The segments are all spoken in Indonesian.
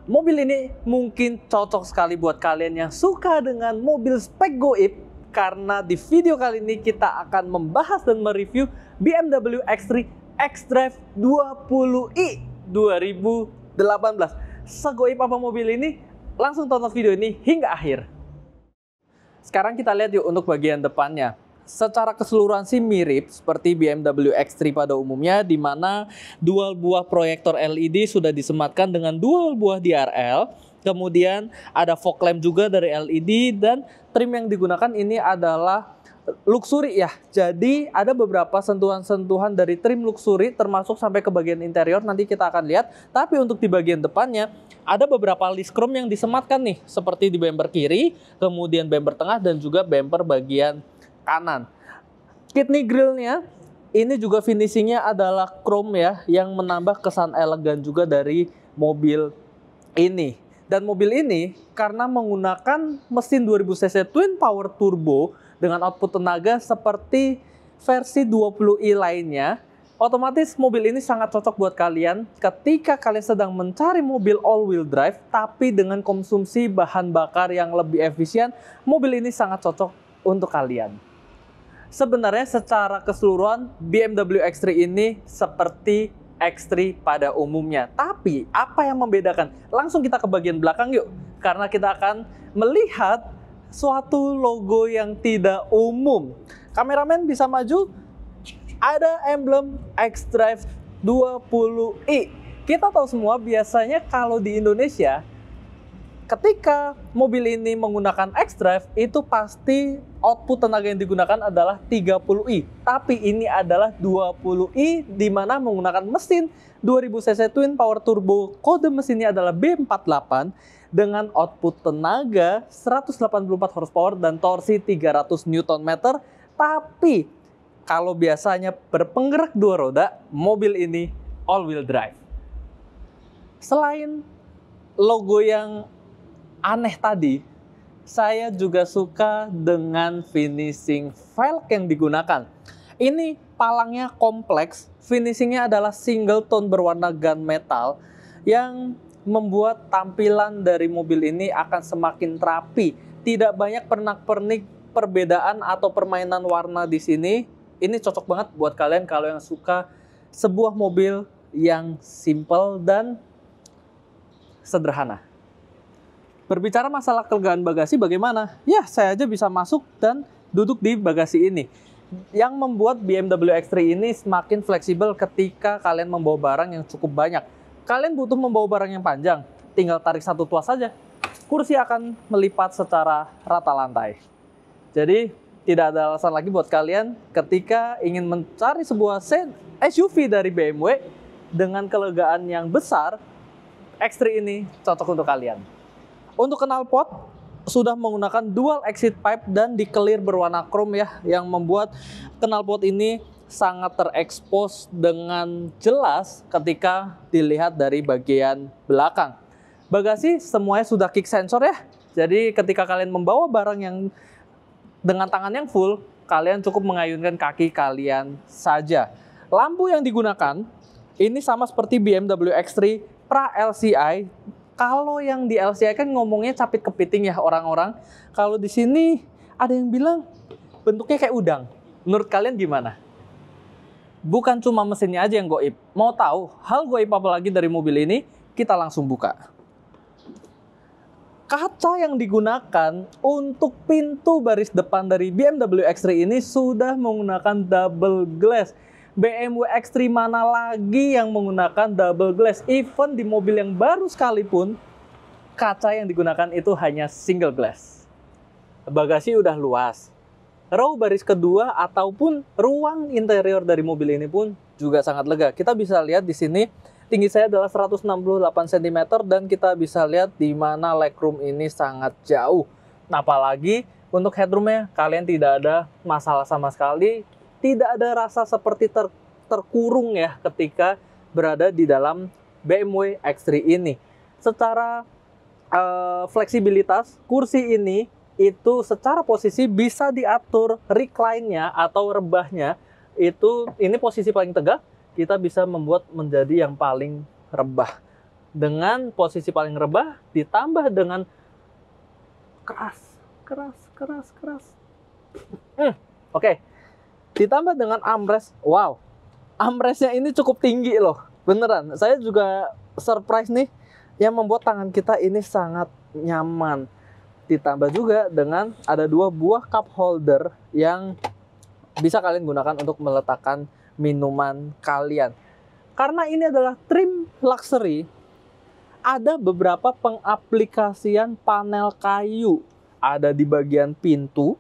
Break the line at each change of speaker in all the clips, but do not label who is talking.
Mobil ini mungkin cocok sekali buat kalian yang suka dengan mobil spek goib, karena di video kali ini kita akan membahas dan mereview BMW X3 xDrive 20i 2018. Segoib apa mobil ini? Langsung tonton video ini hingga akhir. Sekarang kita lihat yuk untuk bagian depannya. Secara keseluruhan sih mirip seperti BMW X3 pada umumnya, di mana dual buah proyektor LED sudah disematkan dengan dual buah DRL. Kemudian ada fog lamp juga dari LED, dan trim yang digunakan ini adalah luxury ya. Jadi ada beberapa sentuhan-sentuhan dari trim luxury termasuk sampai ke bagian interior, nanti kita akan lihat. Tapi untuk di bagian depannya ada beberapa list chrome yang disematkan nih, seperti di bumper kiri, kemudian bumper tengah, dan juga bumper bagian kanan. Kidney grillnya ini juga finishingnya adalah chrome ya, yang menambah kesan elegan juga dari mobil ini. Dan mobil ini karena menggunakan mesin 2000 cc twin power turbo dengan output tenaga seperti versi 20i lainnya, otomatis mobil ini sangat cocok buat kalian ketika kalian sedang mencari mobil all wheel drive tapi dengan konsumsi bahan bakar yang lebih efisien. Mobil ini sangat cocok untuk kalian. Sebenarnya secara keseluruhan BMW X3 ini seperti X3 pada umumnya. Tapi apa yang membedakan? Langsung kita ke bagian belakang yuk. Karena kita akan melihat suatu logo yang tidak umum. Kameramen bisa maju. Ada emblem xDrive 20i. Kita tahu semua biasanya kalau di Indonesia, ketika mobil ini menggunakan xDrive, itu pasti output tenaga yang digunakan adalah 30i. Tapi ini adalah 20i, di mana menggunakan mesin 2000 cc twin power turbo. Kode mesinnya adalah B48 dengan output tenaga 184 horsepower dan torsi 300 Nm. Tapi kalau biasanya berpenggerak dua roda, mobil ini all wheel drive. Selain logo yang aneh tadi, saya juga suka dengan finishing velg yang digunakan. Ini palangnya kompleks, finishingnya adalah single tone berwarna gunmetal yang membuat tampilan dari mobil ini akan semakin rapi. Tidak banyak pernak-pernik perbedaan atau permainan warna di sini. Ini cocok banget buat kalian kalau yang suka sebuah mobil yang simple dan sederhana. Berbicara masalah kelegaan bagasi bagaimana? Ya, saya aja bisa masuk dan duduk di bagasi ini. Yang membuat BMW X3 ini semakin fleksibel ketika kalian membawa barang yang cukup banyak. Kalian butuh membawa barang yang panjang, tinggal tarik satu tuas saja. Kursi akan melipat secara rata lantai. Jadi, tidak ada alasan lagi buat kalian ketika ingin mencari sebuah SUV dari BMW dengan kelegaan yang besar, X3 ini cocok untuk kalian. Untuk knalpot sudah menggunakan dual exit pipe dan dikelir berwarna chrome ya, yang membuat knalpot ini sangat terekspos dengan jelas ketika dilihat dari bagian belakang. Bagasi semuanya sudah kick sensor ya. Jadi ketika kalian membawa barang yang dengan tangan yang full, kalian cukup mengayunkan kaki kalian saja. Lampu yang digunakan ini sama seperti BMW X3 Pra LCI. Kalau yang di LCI kan ngomongnya capit kepiting ya orang-orang. Kalau di sini ada yang bilang bentuknya kayak udang. Menurut kalian gimana? Bukan cuma mesinnya aja yang goib. Mau tahu hal goib apa lagi dari mobil ini? Kita langsung buka. Kaca yang digunakan untuk pintu baris depan dari BMW X3 ini sudah menggunakan double glass. BMW X3 mana lagi yang menggunakan double glass? Even di mobil yang baru sekalipun, kaca yang digunakan itu hanya single glass. Bagasi udah luas. Row baris kedua ataupun ruang interior dari mobil ini pun juga sangat lega. Kita bisa lihat di sini tinggi saya adalah 168 cm dan kita bisa lihat di mana legroom ini sangat jauh. Apalagi untuk headroomnya, kalian tidak ada masalah sama sekali. Tidak ada rasa seperti terkurung ya ketika berada di dalam BMW X3 ini. Secara fleksibilitas, kursi ini itu secara posisi bisa diatur recline-nya atau rebahnya. Ini posisi paling tegak, kita bisa membuat menjadi yang paling rebah. dengan posisi paling rebah ditambah dengan keras. Oke. Ditambah dengan armrest. Wow. Armrestnya ini cukup tinggi loh. Beneran. Saya juga surprise nih yang membuat tangan kita ini sangat nyaman. Ditambah juga dengan ada 2 buah cup holder yang bisa kalian gunakan untuk meletakkan minuman kalian. Karena ini adalah trim luxury, ada beberapa pengaplikasian panel kayu. Ada di bagian pintu,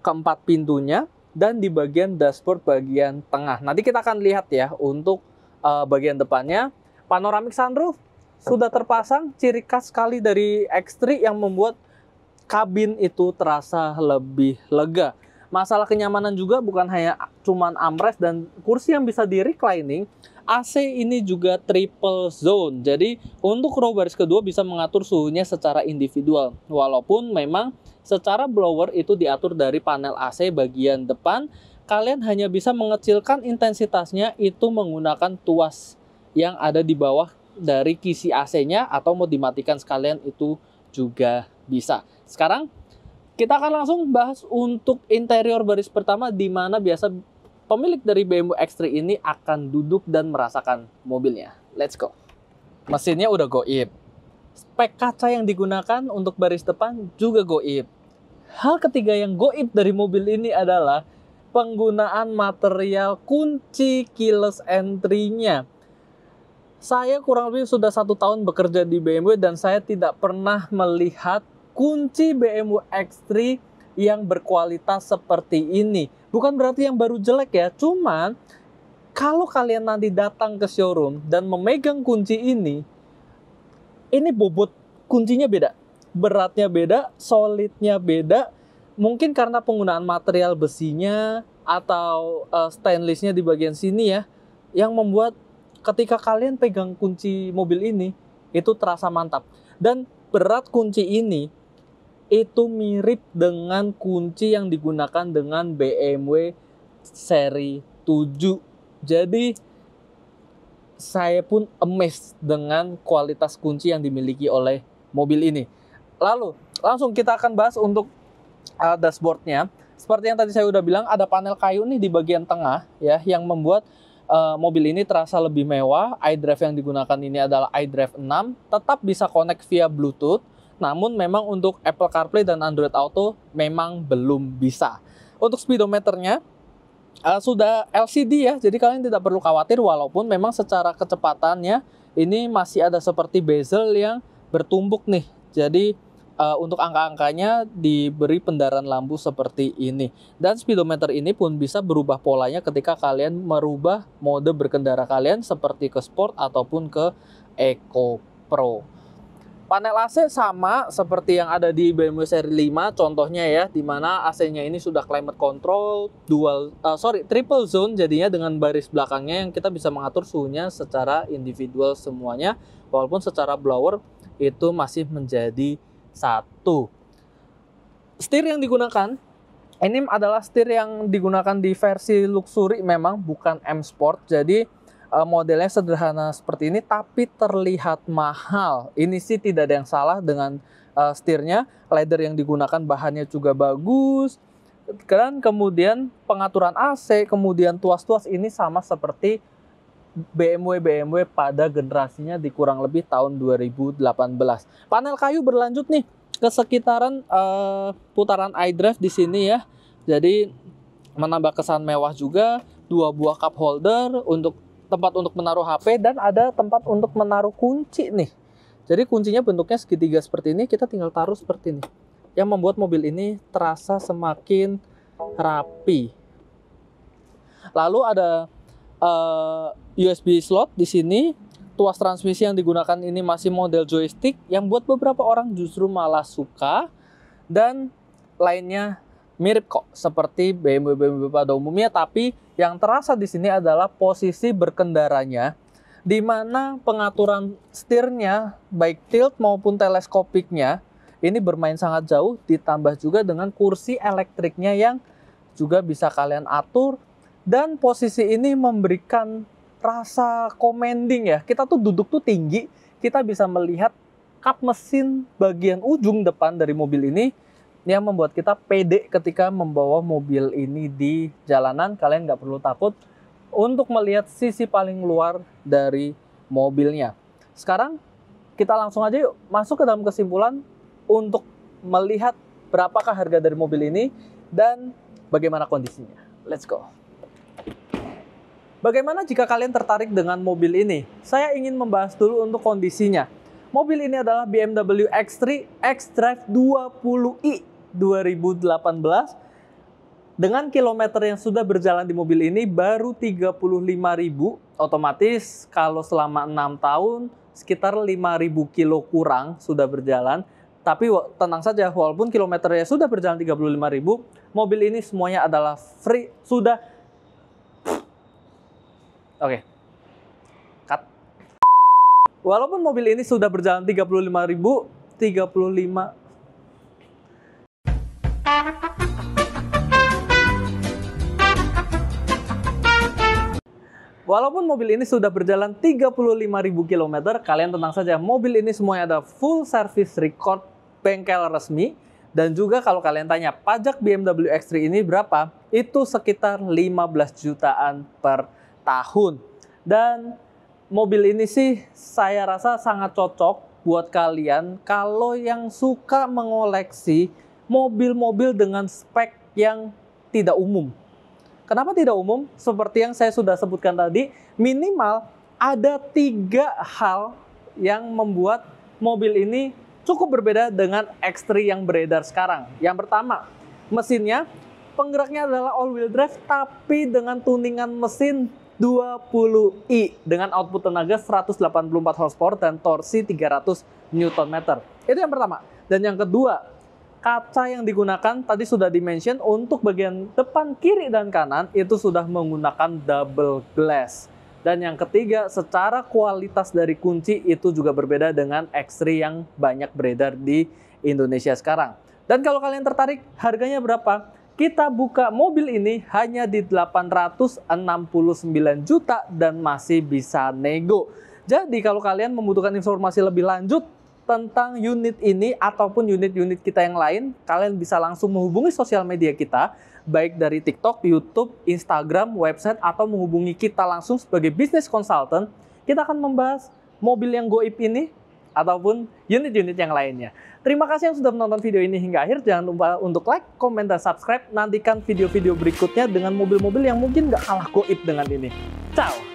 keempat pintunya, dan di bagian dashboard bagian tengah. Nanti kita akan lihat ya untuk bagian depannya. Panoramic sunroof sudah terpasang, ciri khas sekali dari X3 yang membuat kabin itu terasa lebih lega. Masalah kenyamanan juga bukan hanya cuman armrest dan kursi yang bisa di reclining, AC ini juga triple zone. Jadi untuk row baris kedua bisa mengatur suhunya secara individual. Walaupun memang secara blower itu diatur dari panel AC bagian depan, kalian hanya bisa mengecilkan intensitasnya itu menggunakan tuas yang ada di bawah dari kisi AC-nya, atau mau dimatikan sekalian itu juga bisa. Sekarang kita akan langsung bahas untuk interior baris pertama, di mana biasa pemilik dari BMW X3 ini akan duduk dan merasakan mobilnya. Let's go. Mesinnya udah goib. Spek kaca yang digunakan untuk baris depan juga goib. Hal ketiga yang goib dari mobil ini adalah penggunaan material kunci keyless entry-nya. Saya kurang lebih sudah 1 tahun bekerja di BMW dan saya tidak pernah melihat kunci BMW X3 yang berkualitas seperti ini. Bukan berarti yang baru jelek ya, cuman kalau kalian nanti datang ke showroom dan memegang kunci ini bobot kuncinya beda, beratnya beda, solidnya beda. Mungkin karena penggunaan material besinya atau stainlessnya di bagian sini ya, yang membuat ketika kalian pegang kunci mobil ini itu terasa mantap. Dan berat kunci ini itu mirip dengan kunci yang digunakan dengan BMW seri 7. Jadi saya pun amazed dengan kualitas kunci yang dimiliki oleh mobil ini. Lalu langsung kita akan bahas untuk dashboardnya. Seperti yang tadi saya udah bilang, ada panel kayu nih di bagian tengah ya, yang membuat mobil ini terasa lebih mewah. iDrive yang digunakan ini adalah iDrive 6, tetap bisa connect via Bluetooth. Namun memang untuk Apple CarPlay dan Android Auto memang belum bisa. Untuk speedometernya sudah LCD ya, jadi kalian tidak perlu khawatir, walaupun memang secara kecepatannya ini masih ada seperti bezel yang bertumbuk nih. Jadi untuk angka-angkanya diberi pendaran lampu seperti ini. Dan speedometer ini pun bisa berubah polanya ketika kalian merubah mode berkendara kalian seperti ke Sport ataupun ke Eco Pro. Panel AC sama seperti yang ada di BMW seri 5 contohnya ya, dimana AC-nya ini sudah climate control triple zone, jadinya dengan baris belakangnya yang kita bisa mengatur suhunya secara individual semuanya, walaupun secara blower itu masih menjadi satu. Setir yang digunakan ini adalah setir yang digunakan di versi luxury, memang bukan M Sport, jadi modelnya sederhana seperti ini tapi terlihat mahal. Ini sih tidak ada yang salah dengan setirnya. Leather yang digunakan bahannya juga bagus. Dan kemudian pengaturan AC, kemudian tuas-tuas ini sama seperti BMW pada generasinya di kurang lebih tahun 2018. Panel kayu berlanjut nih ke sekitaran putaran iDrive di sini ya. Jadi menambah kesan mewah juga. 2 buah cup holder untuk tempat untuk menaruh HP, dan ada tempat untuk menaruh kunci nih. Jadi kuncinya bentuknya segitiga seperti ini, kita tinggal taruh seperti ini, yang membuat mobil ini terasa semakin rapi. Lalu ada USB slot di sini. Tuas transmisi yang digunakan ini masih model joystick, yang buat beberapa orang justru malah suka. Dan lainnya mirip kok seperti BMW pada umumnya, tapi yang terasa di sini adalah posisi berkendaranya, di mana pengaturan setirnya baik tilt maupun teleskopiknya ini bermain sangat jauh, ditambah juga dengan kursi elektriknya yang juga bisa kalian atur. Dan posisi ini memberikan rasa commanding ya. Kita tuh duduk tuh tinggi, kita bisa melihat kap mesin bagian ujung depan dari mobil ini yang membuat kita pede ketika membawa mobil ini di jalanan. Kalian nggak perlu takut untuk melihat sisi paling luar dari mobilnya. Sekarang kita langsung aja yuk masuk ke dalam kesimpulan untuk melihat berapakah harga dari mobil ini dan bagaimana kondisinya. Let's go. Bagaimana jika kalian tertarik dengan mobil ini? Saya ingin membahas dulu untuk kondisinya. Mobil ini adalah BMW X3 xDrive 20i 2018. Dengan kilometer yang sudah berjalan di mobil ini baru 35.000. Otomatis kalau selama 6 tahun sekitar 5.000 kilo kurang sudah berjalan. Tapi tenang saja, walaupun kilometernya sudah berjalan 35.000, mobil ini semuanya adalah free, sudah. Oke. Cut. Walaupun mobil ini sudah berjalan 35.000, Walaupun mobil ini sudah berjalan 35.000 km, kalian tenang saja, mobil ini semuanya ada full service record bengkel resmi. Dan juga kalau kalian tanya pajak BMW X3 ini berapa, itu sekitar 15 jutaan per tahun. Dan mobil ini sih saya rasa sangat cocok buat kalian kalau yang suka mengoleksi mobil-mobil dengan spek yang tidak umum. Kenapa tidak umum? Seperti yang saya sudah sebutkan tadi, minimal ada 3 hal yang membuat mobil ini cukup berbeda dengan X3 yang beredar sekarang. Yang pertama, mesinnya, penggeraknya adalah all-wheel drive tapi dengan tuningan mesin 20i dengan output tenaga 184 horsepower dan torsi 300 Nm. Itu yang pertama. Dan yang kedua, kaca yang digunakan tadi sudah di-mention untuk bagian depan, kiri, dan kanan itu sudah menggunakan double glass. Dan yang ketiga, secara kualitas dari kunci itu juga berbeda dengan X3 yang banyak beredar di Indonesia sekarang. Dan kalau kalian tertarik, harganya berapa? Kita buka mobil ini hanya di 869 juta dan masih bisa nego. Jadi kalau kalian membutuhkan informasi lebih lanjut tentang unit ini ataupun unit-unit kita yang lain, kalian bisa langsung menghubungi sosial media kita, baik dari TikTok, YouTube, Instagram, website, atau menghubungi kita langsung sebagai business consultant. Kita akan membahas mobil yang goib ini ataupun unit-unit yang lainnya. Terima kasih yang sudah menonton video ini hingga akhir. Jangan lupa untuk like, komen, dan subscribe. Nantikan video-video berikutnya dengan mobil-mobil yang mungkin nggak kalah goib dengan ini. Ciao!